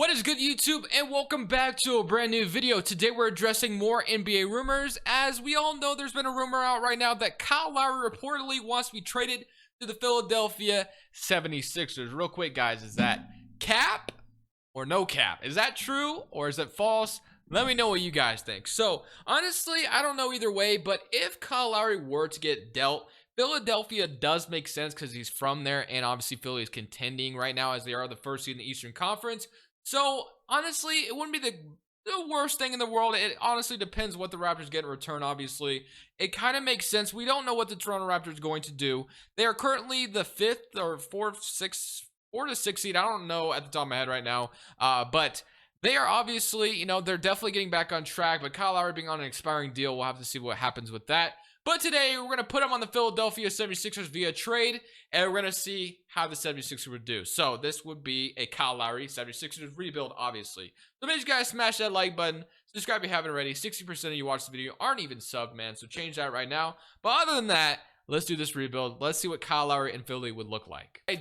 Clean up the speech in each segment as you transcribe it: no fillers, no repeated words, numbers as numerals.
What is good, YouTube, and welcome back to a brand new video. Today we're addressing more NBA rumors. As we all know, there's been a rumor out right now that Kyle Lowry reportedly wants to be traded to the Philadelphia 76ers. Real quick, guys, is that cap or no cap? Is that true or is it false? Let me know what you guys think. So, honestly, I don't know either way, but if Kyle Lowry were to get dealt, Philadelphia does make sense because he's from there, and obviously Philly is contending right now as they are the first seed in the Eastern Conference. So, honestly, it wouldn't be the worst thing in the world. It honestly depends what the Raptors get in return, obviously. It kind of makes sense. We don't know what the Toronto Raptors are going to do. They are currently the 5th or 4th, 6th, 4 to 6 seed. I don't know at the top of my head right now. But they are obviously, they're definitely getting back on track. But Kyle Lowry being on an expiring deal, we'll have to see what happens with that. But today, we're going to put him on the Philadelphia 76ers via trade, and we're going to see how the 76ers would do. So, this would be a Kyle Lowry 76ers rebuild, obviously. So, make sure you guys smash that like button. Subscribe if you haven't already. 60% of you watch the video aren't even subbed, man. So, change that right now. But other than that, let's do this rebuild. Let's see what Kyle Lowry and Philly would look like. I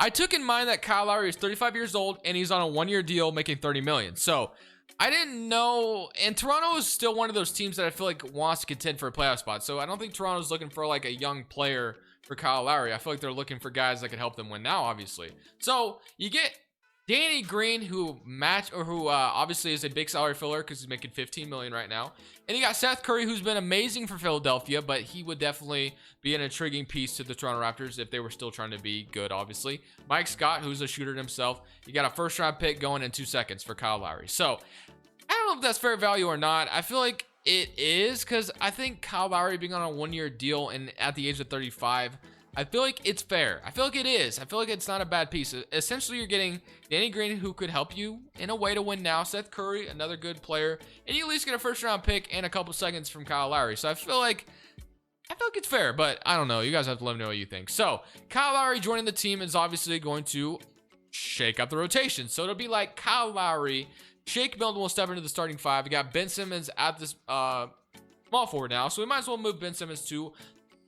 took in mind that Kyle Lowry is 35 years old, and he's on a one-year deal making $30 million. So, I didn't know, and Toronto is still one of those teams that I feel like wants to contend for a playoff spot. So I don't think Toronto's looking for like a young player for Kyle Lowry. I feel like they're looking for guys that can help them win now, obviously. So you get Danny Green, who obviously is a big salary filler because he's making $15 million right now. And you got Seth Curry, who's been amazing for Philadelphia, but he would definitely be an intriguing piece to the Toronto Raptors if they were still trying to be good, obviously. Mike Scott, who's a shooter himself. You got a first-round pick going in 2 seconds for Kyle Lowry. So I don't know if that's fair value or not. I feel like it is because I think Kyle Lowry being on a one-year deal and at the age of 35, I feel like it's fair. I feel like it is. I feel like it's not a bad piece. Essentially, you're getting Danny Green, who could help you in a way to win now. Seth Curry, another good player. And you at least get a first-round pick and a couple seconds from Kyle Lowry. So I feel like it's fair, but I don't know. You guys have to let me know what you think. So Kyle Lowry joining the team is obviously going to shake up the rotation. So it'll be like Kyle Lowry, Shake Milton will step into the starting five. We got Ben Simmons at this small forward now. So we might as well move Ben Simmons to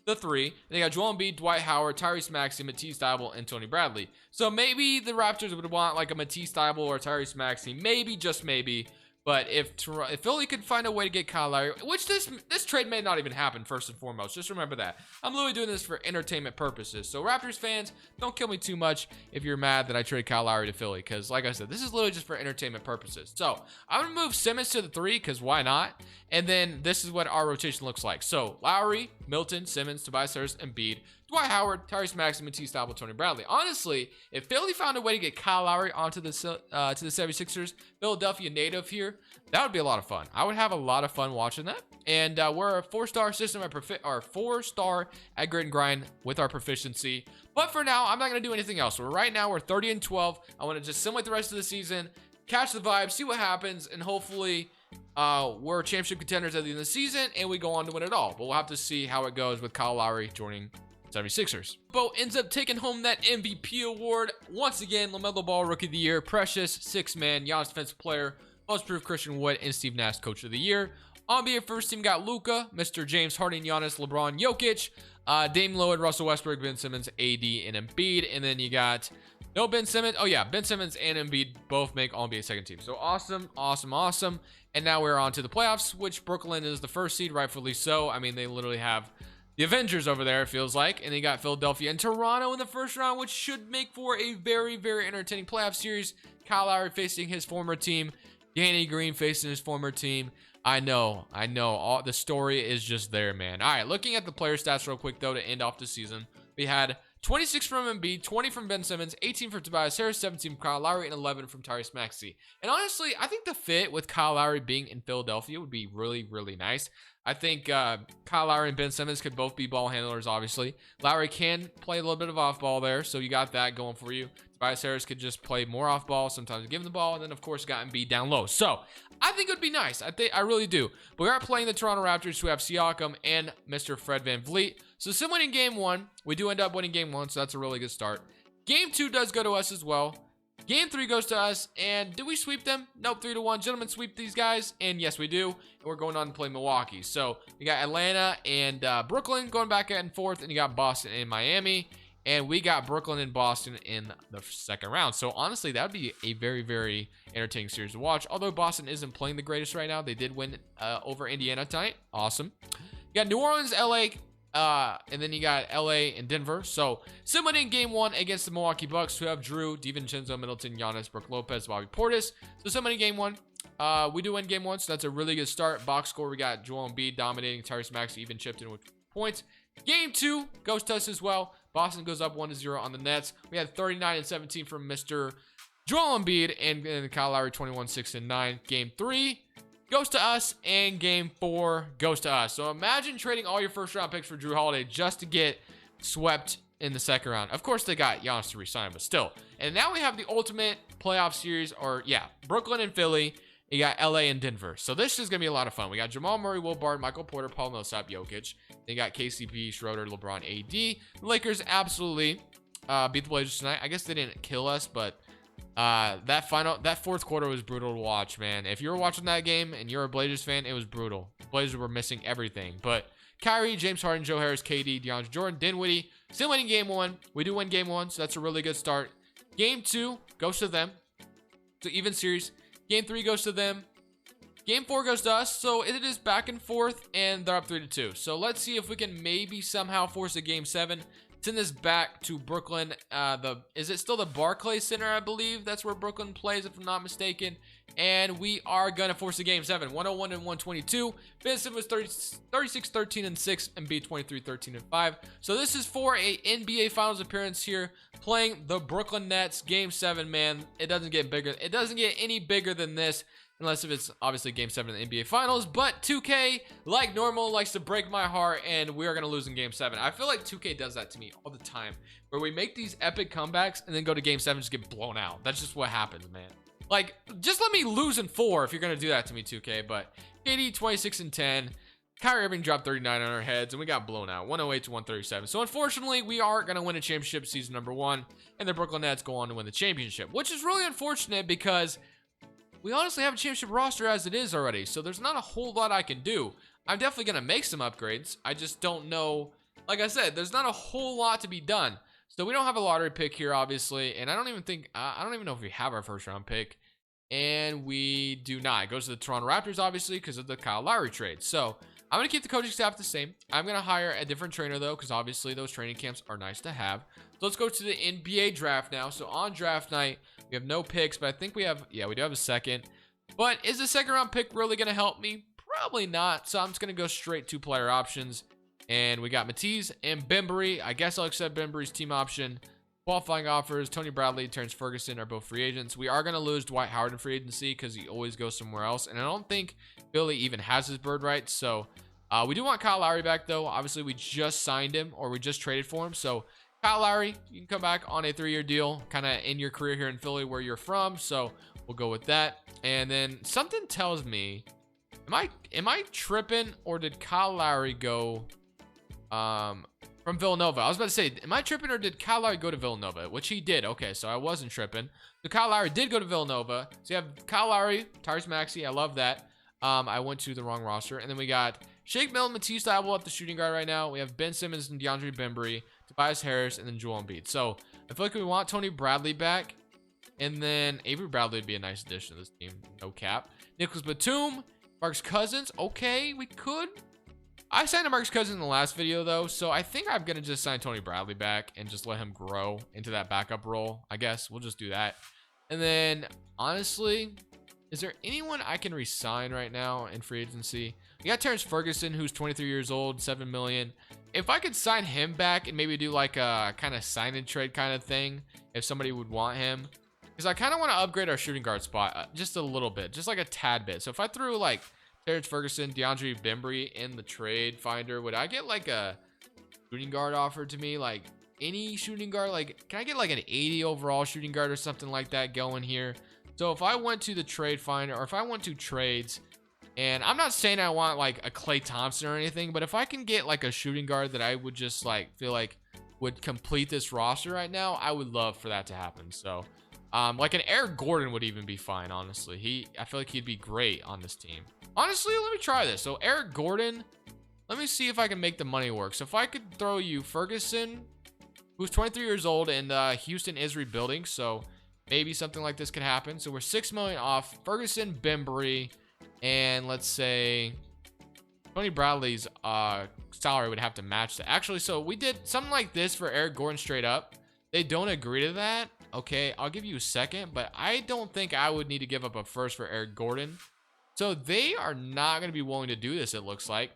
the 3. They got Joel Embiid, Dwight Howard, Tyrese Maxey, Matisse Thybulle, and Tony Bradley. So maybe the Raptors would want like a Matisse Thybulle or Tyrese Maxey, maybe, just maybe. But if Philly could find a way to get Kyle Lowry, which this trade may not even happen, first and foremost. Just remember that. I'm literally doing this for entertainment purposes. So Raptors fans, don't kill me too much if you're mad that I traded Kyle Lowry to Philly. Because like I said, this is literally just for entertainment purposes. So I'm going to move Simmons to the 3 because why not? And then this is what our rotation looks like. So Lowry, Milton, Simmons, Tobias Harris, Embiid, Dwight Howard, Tyrese Maxey, Matisse Thybulle, Tony Bradley. Honestly, if Philly found a way to get Kyle Lowry onto the to the 76ers, Philadelphia native here, that would be a lot of fun. I would have a lot of fun watching that. And we're a 4-star system at 4-star at grid and grind with our proficiency. But for now, I'm not going to do anything else. So right now, we're 30-12. I want to just simulate the rest of the season, catch the vibe, see what happens, and hopefully we're championship contenders at the end of the season, and we go on to win it all. But we'll have to see how it goes with Kyle Lowry joining 76ers. Bo ends up taking home that MVP award. Once again, LaMelo Ball, Rookie of the Year, Precious, 6-man, Giannis Defensive Player, Most Improved Christian Wood, and Steve Nash, Coach of the Year. NBA first team got Luka, Mr. James Harden, Giannis, LeBron, Jokic, Dame Lillard, Russell Westbrook, Ben Simmons, AD, and Embiid. And then you got no Ben Simmons. Oh yeah, Ben Simmons and Embiid both make All-NBA second team. So awesome, awesome, awesome. And now we're on to the playoffs, which Brooklyn is the first seed, rightfully so. I mean, they literally have the Avengers over there, it feels like. And they got Philadelphia and Toronto in the first round, which should make for a very, very entertaining playoff series. Kyle Lowry facing his former team. Danny Green facing his former team. I know. All the story is just there, man. All right, looking at the player stats real quick, though, to end off the season. We had 26 from Embiid, 20 from Ben Simmons, 18 from Tobias Harris, 17 from Kyle Lowry, and 11 from Tyrese Maxey. And honestly, I think the fit with Kyle Lowry being in Philadelphia would be really, really nice. I think Kyle Lowry and Ben Simmons could both be ball handlers, obviously. Lowry can play a little bit of off ball there, so you got that going for you. Tobias Harris could just play more off ball, sometimes give him the ball, and then, of course, got Embiid down low. So I think it would be nice. I really do. But we are playing the Toronto Raptors, who have Siakam and Mr. Fred VanVleet. So similar in game 1, we do end up winning game 1, so that's a really good start. Game 2 does go to us as well. Game 3 goes to us, and did we sweep them? Nope, 3-1. Gentlemen, sweep these guys, and yes, we do. And we're going on to play Milwaukee. So we got Atlanta and Brooklyn going back and forth, and you got Boston and Miami. And we got Brooklyn and Boston in the second round. So honestly, that would be a very, very entertaining series to watch. Although Boston isn't playing the greatest right now. They did win over Indiana tonight. Awesome. You got New Orleans, LA, and then you got LA and Denver. So similar in game 1 against the Milwaukee Bucks, who have Drew, DiVincenzo, Middleton, Giannis, Brook Lopez, Bobby Portis. So similar in game 1. We do win game 1, so that's a really good start. Box score, we got Joel Embiid dominating, Tyrese Maxey even chipped in with points. Game 2 goes to us as well. Boston goes up 1-0 on the Nets. We had 39 and 17 from Mr. Joel Embiid and Kyle Lowry, 21, 6 and 9. Game 3 goes to us, and game 4 goes to us. So imagine trading all your first round picks for Drew Holiday just to get swept in the second round. Of course, they got Giannis to resign, but still. And now we have the ultimate playoff series, or yeah, Brooklyn and Philly. You got LA and Denver. So this is going to be a lot of fun. We got Jamal Murray, Will Barton, Michael Porter, Paul Millsap, Jokic. Then you got KCP, Schroeder, LeBron, AD. The Lakers absolutely beat the Blazers tonight. I guess they didn't kill us, but that fourth quarter was brutal to watch, man. If you were watching that game and you're a Blazers fan, it was brutal. The Blazers were missing everything. But Kyrie, James Harden, Joe Harris, KD, DeAndre Jordan, Dinwiddie, still winning game 1. We do win game 1, so that's a really good start. Game 2 goes to them. So even series. Game 3 goes to them. Game 4 goes to us. So it is back and forth, and they're up 3-2. So let's see if we can maybe somehow force a game 7. Send this back to Brooklyn. Is it still the Barclays Center, I believe? That's where Brooklyn plays, if I'm not mistaken. And we are going to force a game 7. 101 and 122. Ben Simmons 36, 13 and 6. And B 23, 13 and 5. So this is for a NBA Finals appearance here, playing the Brooklyn Nets. Game 7, man. It doesn't get bigger. It doesn't get any bigger than this. Unless if it's obviously game 7 in the NBA Finals. But 2K, like normal, likes to break my heart. And we are going to lose in game 7. I feel like 2K does that to me all the time. Where we make these epic comebacks and then go to game 7 and just get blown out. That's just what happens, man. Like, just let me lose in 4 if you're going to do that to me, 2K. But KD, 26 and 10. Kyrie Irving dropped 39 on our heads, and we got blown out, 108 to 137. So, unfortunately, we are going to win a championship season number 1, and the Brooklyn Nets go on to win the championship, which is really unfortunate because we honestly have a championship roster as it is already, so there's not a whole lot I can do. I'm definitely going to make some upgrades. I just don't know. Like I said, there's not a whole lot to be done. So we don't have a lottery pick here, obviously, and I don't even know if we have our first round pick, and we do not. It goes to the Toronto Raptors, obviously, because of the Kyle Lowry trade. So I'm going to keep the coaching staff the same. I'm going to hire a different trainer, though, because obviously those training camps are nice to have. So let's go to the NBA draft now. So on draft night, we have no picks, but I think we have, yeah, we do have a second. But is the second round pick really going to help me? Probably not. So I'm just going to go straight to player options. And we got Matisse and Bembry. I guess I'll accept Bembry's team option. Qualifying offers, Tony Bradley, Terrence Ferguson are both free agents. We are going to lose Dwight Howard in free agency because he always goes somewhere else. And I don't think Philly even has his bird rights. So we do want Kyle Lowry back, though. Obviously, we just signed him, or we just traded for him. So Kyle Lowry, you can come back on a 3-year deal, kind of end your career here in Philly where you're from. So we'll go with that. And then something tells me, am I tripping, or did Kyle Lowry go from Villanova? I was about to say, am I tripping, or did Kyle Lowry go to Villanova? Which he did. Okay, so I wasn't tripping. So Kyle Lowry did go to Villanova. So you have Kyle Lowry, Tyrese Maxey. I love that. I went to the wrong roster. And then we got Shake Milton, Matisse Thybulle at the shooting guard right now. We have Ben Simmons and DeAndre Bembry, Tobias Harris, and then Joel Embiid. So I feel like we want Tony Bradley back. And then Avery Bradley would be a nice addition to this team. No cap. Nicholas Batum, Marcus Cousins. Okay, we could. I signed Marcus Cousins in the last video, though, so I think I'm going to just sign Tony Bradley back and just let him grow into that backup role. I guess we'll just do that. And then, honestly, is there anyone I can re-sign right now in free agency? We got Terrence Ferguson, who's 23 years old, $7 million. If I could sign him back and maybe do like a kind of sign and trade kind of thing, if somebody would want him. Because I kind of want to upgrade our shooting guard spot just a little bit, just like a tad bit. So if I threw like Terrence Ferguson, DeAndre Bembry in the trade finder, would I get like a shooting guard offered to me? Like any shooting guard? Like, can I get like an 80 overall shooting guard or something like that going here? So if I went to the trade finder, or if I went to trades, and I'm not saying I want like a Klay Thompson or anything, but if I can get like a shooting guard that I would just like feel like would complete this roster right now, I would love for that to happen. So like an Eric Gordon would even be fine, honestly. I feel like he'd be great on this team. Honestly, let me try this. So Eric Gordon, let me see if I can make the money work. So if I could throw you Ferguson, who's 23 years old, and Houston is rebuilding, so maybe something like this could happen. So we're 6 million off Ferguson, Bembry, and let's say Tony Bradley's salary would have to match that. Actually, so we did something like this for Eric Gordon straight up. They don't agree to that. Okay, I'll give you a second, but I don't think I would need to give up a first for Eric Gordon. So they are not going to be willing to do this, it looks like.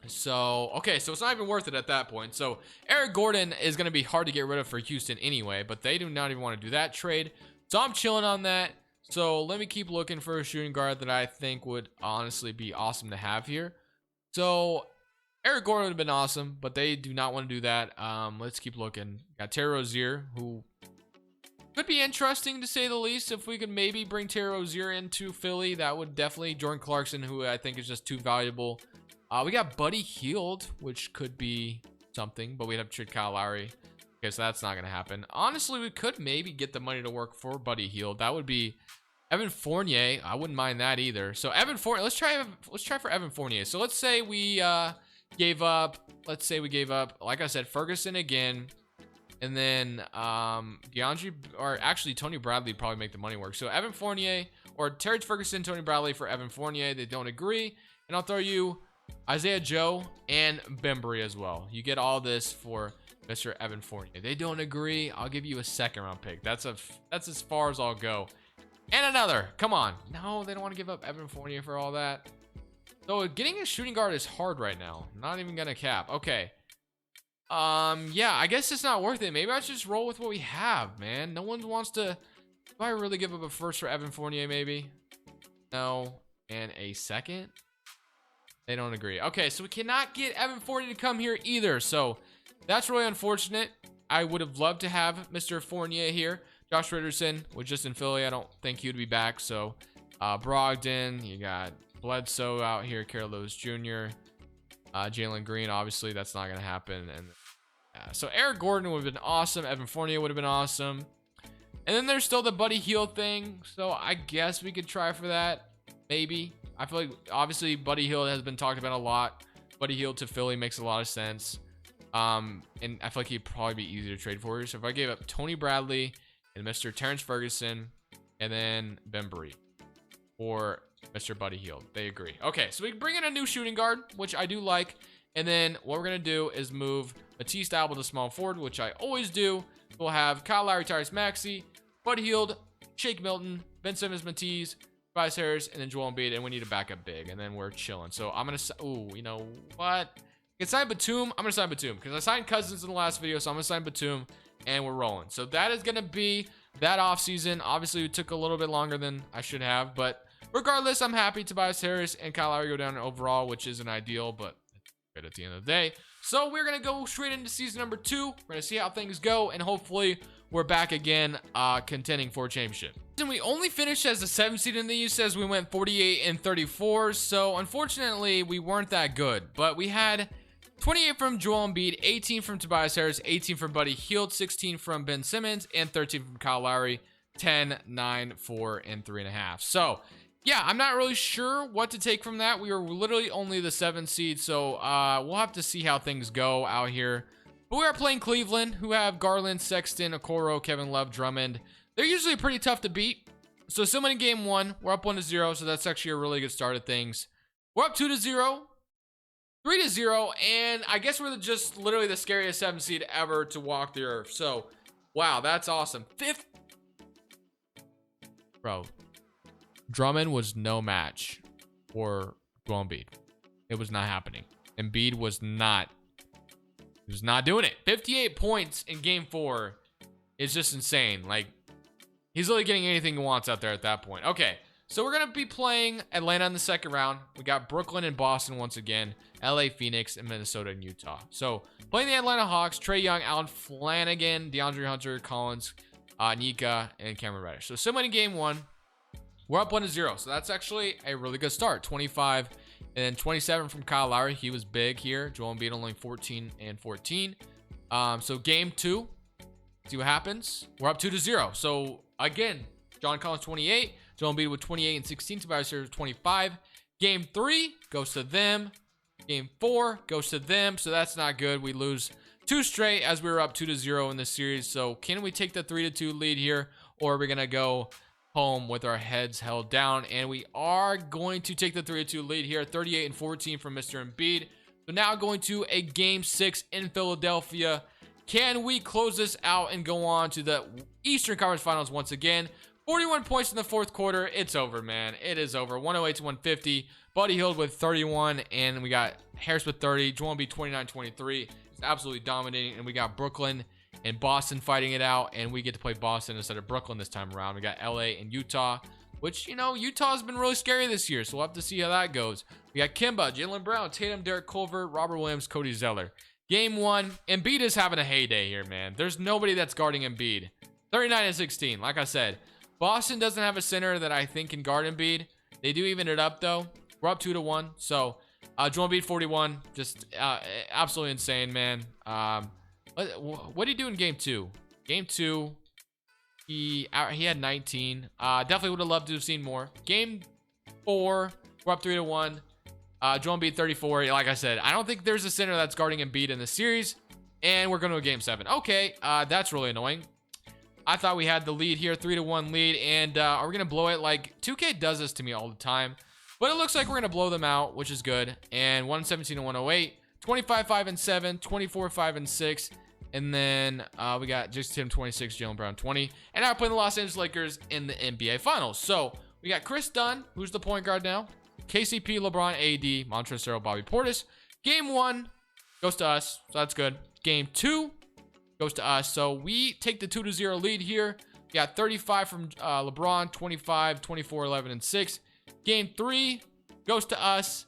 So, okay, so it's not even worth it at that point. So Eric Gordon is going to be hard to get rid of for Houston anyway, but they do not even want to do that trade. So I'm chilling on that. So let me keep looking for a shooting guard that I think would honestly be awesome to have here. So Eric Gordon would have been awesome, but they do not want to do that. Let's keep looking. Got Terry Rozier, who could be interesting to say the least. If we could maybe bring Terry Rozier into Philly, that would definitely. Jordan Clarkson, who I think is just too valuable. We got Buddy Hield, which could be something, but we'd have to trade Kyle Lowry. Okay, so that's not going to happen. Honestly, we could maybe get the money to work for Buddy Hield. That would be Evan Fournier. I wouldn't mind that either. So Evan Fournier, let's try for Evan Fournier. So let's say we gave up, like I said, Ferguson again. And then DeAndre, or actually Tony Bradley would probably make the money work. So Evan Fournier, or Terry Ferguson, Tony Bradley for Evan Fournier. They don't agree. And I'll throw you Isaiah Joe and Bembry as well. You get all this for Mr. Evan Fournier. They don't agree. I'll give you a second round pick. That's as far as I'll go. And another. Come on. No, they don't want to give up Evan Fournier for all that. So getting a shooting guard is hard right now. Not even gonna cap. Okay. Yeah, I guess it's not worth it. Maybe I should just roll with what we have, man. No one wants to. Do I really give up a first for Evan Fournier? Maybe. No. And a second. They don't agree. Okay, so we cannot get Evan Fournier to come here either. So that's really unfortunate. I would have loved to have Mr. Fournier here. Josh Richardson was just in Philly. I don't think he would be back. So Brogdon, you got Bledsoe out here, Carlos Jr., Jalen Green. Obviously, that's not going to happen. And so Eric Gordon would have been awesome. Evan Fournier would have been awesome. And then there's still the Buddy Hield thing. So I guess we could try for that. Maybe. I feel like, obviously, Buddy Hield has been talked about a lot. Buddy Hield to Philly makes a lot of sense. And I feel like he'd probably be easy to trade for. So if I gave up Tony Bradley and Mr. Terrence Ferguson and then Bembry for Mr. Buddy Hield, they agree. Okay, so we can bring in a new shooting guard, which I do like. And then what we're going to do is move Matisse Thybulle to small forward, which I always do. We'll have Kyle Lowry, Tyrese Maxey, Buddy Hield, Shake Milton, Ben Simmons, Matisse, Tobias Harris, and then Joel Embiid, and we need a backup big, and then we're chilling. So I'm gonna, you know what? I can sign Batum. I'm gonna sign Batum because I signed Cousins in the last video, so I'm gonna sign Batum, and we're rolling. So that is gonna be that offseason. Obviously, it took a little bit longer than I should have, but regardless, I'm happy Tobias Harris and Kyle Lowry go down overall, which isn't ideal, but good at the end of the day. So we're gonna go straight into season number 2. We're gonna see how things go, and hopefully we're back again, contending for a championship. And we only finished as the 7th seed in the East, as we went 48-34. So unfortunately, we weren't that good. But we had 28 from Joel Embiid, 18 from Tobias Harris, 18 from Buddy Hield, 16 from Ben Simmons, and 13 from Kyle Lowry. 10, 9, 4, and 3.5. So yeah, I'm not really sure what to take from that. We were literally only the 7th seed, so we'll have to see how things go out here. But we are playing Cleveland, who have Garland, Sexton, Okoro, Kevin Love, Drummond. They're usually pretty tough to beat. So still in game 1, we're up 1-0, so that's actually a really good start of things. We're up 2-0, 3-0, and I guess we're just literally the scariest 7th seed ever to walk the earth. So, wow, that's awesome. 5th. Bro, Drummond was no match for Joel Embiid. It was not happening. Embiid was not. He was not doing it. 58 points in game 4 is just insane. Like, he's literally getting anything he wants out there at that point. Okay, so we're going to be playing Atlanta in the 2nd round. We got Brooklyn and Boston once again, LA, Phoenix, and Minnesota and Utah. So playing the Atlanta Hawks, Trae Young, Allen Flanagan, DeAndre Hunter, Collins, Nika, and Cameron Reddish. So similar in game 1, we're up 1-0. So that's actually a really good start. 25 and then 27 from Kyle Lowry. He was big here. Joel Embiid only 14 and 14. So game 2, see what happens. We're up 2-0. So again, John Collins 28, Joel Embiid with 28 and 16, Tobias Harris 25. Game 3 goes to them. Game 4 goes to them. So that's not good. We lose two straight as we were up 2-0 in this series. So can we take the 3-2 lead here, or are we gonna go home with our heads held down? And we are going to take the 3-2 lead here, 38-14 from Mr. Embiid. So now going to a game 6 in Philadelphia. Can we close this out and go on to the Eastern Conference Finals once again? 41 points in the fourth quarter. It's over, man. It is over. 108-150. Buddy Hield with 31, and we got Harris with 30. Joel Embiid 29-23. It's absolutely dominating, and we got Brooklyn and Boston fighting it out, and we get to play Boston instead of Brooklyn this time around. We got LA and Utah, which, you know, Utah's been really scary this year, so we'll have to see how that goes. We got Kimba, Jaylen Brown, Tatum, Derek Culver, Robert Williams, Cody Zeller. Game 1, Embiid is having a heyday here, man. There's nobody that's guarding Embiid. 39-16, like I said. Boston doesn't have a center that I think can guard Embiid. They do even it up, though. We're up 2-1, so Joel Embiid 41, just absolutely insane, man. What did he do in game 2? Game 2, he had 19. Definitely would have loved to have seen more. Game 4, we're up 3-1. Joel Embiid 34. Like I said, I don't think there's a center that's guarding Embiid in the series, and we're going to a game 7. Okay, that's really annoying. I thought we had the lead here, 3-1 lead, and are we going to blow it? Like, 2K does this to me all the time, but it looks like we're going to blow them out, which is good. And 117-108, 25-5-7, 24-5-6, and then we got just Tim 26, Jaylen Brown 20, and now we're playing the Los Angeles Lakers in the NBA Finals. So we got Chris Dunn, who's the point guard now, KCP, LeBron, AD, Montrezl Harrell, Bobby Portis. Game 1 goes to us, so that's good. Game 2 goes to us, so we take the 2-0 lead here. We got 35 from LeBron, 25, 24, 11, and 6. Game 3 goes to us,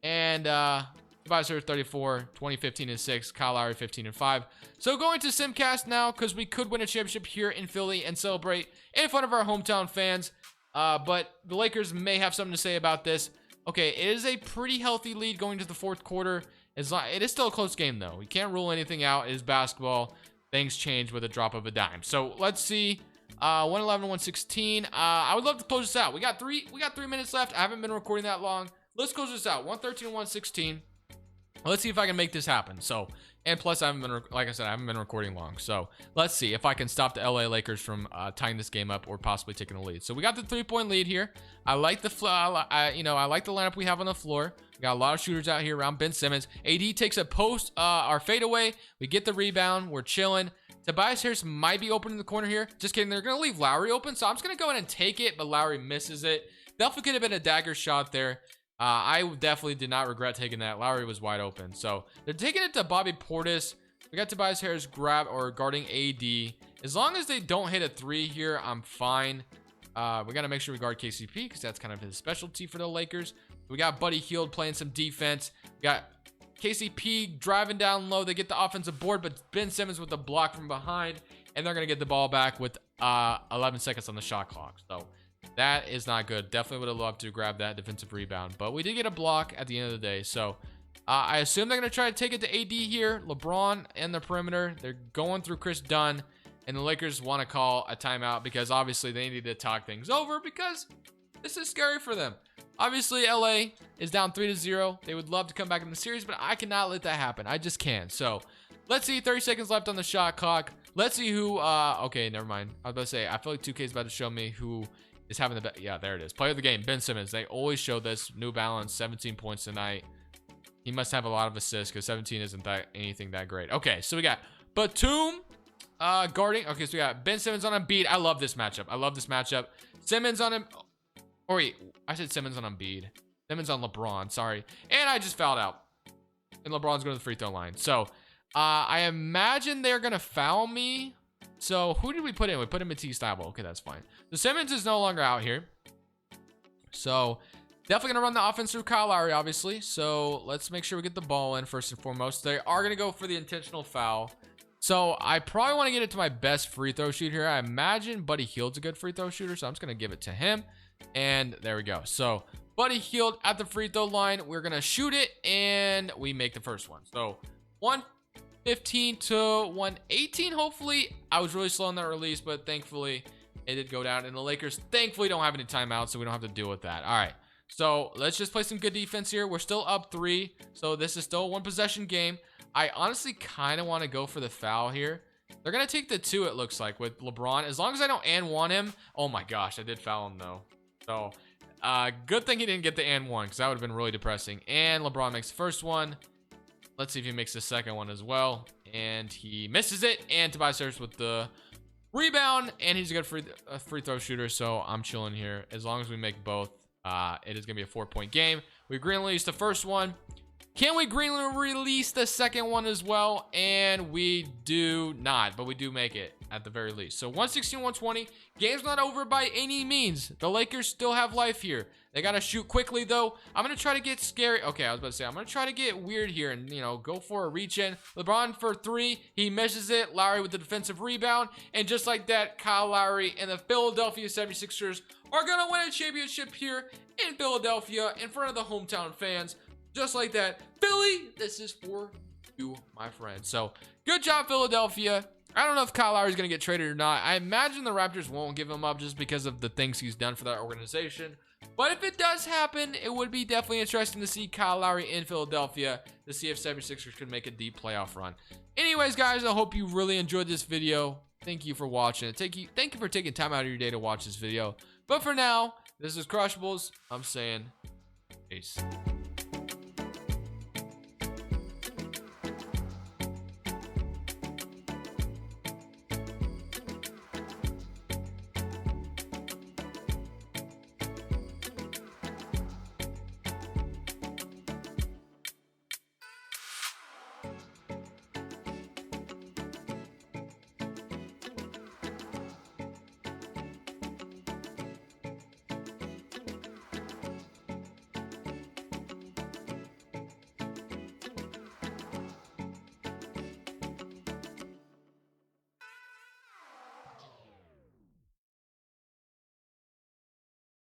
and Tobias Harris 34, 20, 15, and 6. Kyle Lowry 15 and 5. So going to Simcast now, because we could win a championship here in Philly and celebrate in front of our hometown fans. But the Lakers may have something to say about this. Okay, it is a pretty healthy lead going to the fourth quarter. It is still a close game, though. We can't rule anything out. It is basketball. Things change with a drop of a dime. So let's see. 111-116. I would love to close this out. We got 3 minutes left. I haven't been recording that long. Let's close this out. 113-116. Let's see if I can make this happen. So, and plus, I haven't been, like I said, I haven't been recording long. So, let's see if I can stop the LA Lakers from tying this game up or possibly taking the lead. So, we got the 3-point lead here. I like the I like the lineup we have on the floor. We got a lot of shooters out here around Ben Simmons. AD takes a post, our fadeaway. We get the rebound. We're chilling. Tobias Harris might be open in the corner here. Just kidding. They're going to leave Lowry open. So, I'm just going to go in and take it, but Lowry misses it. Definitely could have been a dagger shot there. I definitely did not regret taking that. Lowry was wide open. So they're taking it to Bobby Portis. We got Tobias Harris guarding AD. As long as they don't hit a 3 here, I'm fine. We got to make sure we guard KCP because that's kind of his specialty for the Lakers. We got Buddy Hield playing some defense. We got KCP driving down low. They get the offensive board, but Ben Simmons with the block from behind. And they're going to get the ball back with 11 seconds on the shot clock. So that is not good. Definitely would have loved to grab that defensive rebound. But we did get a block at the end of the day. So I assume they're going to try to take it to AD here. LeBron and the perimeter. They're going through Chris Dunn. And the Lakers want to call a timeout because obviously they need to talk things over because this is scary for them. Obviously, LA is down 3-0. They would love to come back in the series, but I cannot let that happen. I just can't. So let's see. 30 seconds left on the shot clock. Let's see who. Okay, never mind. I was about to say, I feel like 2K is about to show me who is having the best. Yeah, there it is. Player of the game, Ben Simmons. They always show this. New Balance, 17 points tonight. He must have a lot of assists because 17 isn't anything that great. Okay, so we got Batum guarding. Okay, so we got Ben Simmons on Embiid. I love this matchup. Simmons on him. Or wait, I said Simmons on Embiid. Simmons on LeBron. Sorry. And I just fouled out. And LeBron's going to the free throw line. So I imagine they're going to foul me. So who did we put in? We put in Matisse Thybulle. Okay, that's fine. So Simmons is no longer out here. So definitely going to run the offense through Kyle Lowry, obviously. So let's make sure we get the ball in first and foremost. They are going to go for the intentional foul. So I probably want to get it to my best free throw shooter here. I imagine Buddy Hield's a good free throw shooter. So I'm just going to give it to him. And there we go. So Buddy Hield at the free throw line. We're going to shoot it. And we make the first one. So 115 to 118, hopefully. I was really slow on that release, but thankfully it did go down. And the Lakers thankfully don't have any timeouts, so we don't have to deal with that. All right. So let's just play some good defense here. We're still up 3. So this is still a 1 possession game. I honestly kind of want to go for the foul here. They're going to take the 2, it looks like, with LeBron. As long as I don't and one him. Oh my gosh, I did foul him though. So, good thing he didn't get the and one, because that would have been really depressing. And LeBron makes the first one. Let's see if he makes the second one as well. And he misses it. And Tobias Harris with the rebound. And he's a good free throw shooter. So I'm chilling here. As long as we make both, it is going to be a 4-point game. We green released the first one. Can we green release the second one as well? And we do not, but we do make it at the very least. So 116-120. Game's not over by any means. The Lakers still have life here. They got to shoot quickly, though. I'm going to try to get scary. Okay, I was about to say, I'm going to try to get weird here and, you know, go for a reach-in. LeBron for 3. He misses it. Lowry with the defensive rebound. And just like that, Kyle Lowry and the Philadelphia 76ers are going to win a championship here in Philadelphia in front of the hometown fans. Just like that. Philly, this is for you, my friend. So, good job, Philadelphia. I don't know if Kyle Lowry is going to get traded or not. I imagine the Raptors won't give him up just because of the things he's done for that organization. But if it does happen, it would be definitely interesting to see Kyle Lowry in Philadelphia to see if 76ers could make a deep playoff run. Anyways, guys, I hope you really enjoyed this video. Thank you for watching it. Thank you for taking time out of your day to watch this video. But for now, this is Crushables. I'm saying peace.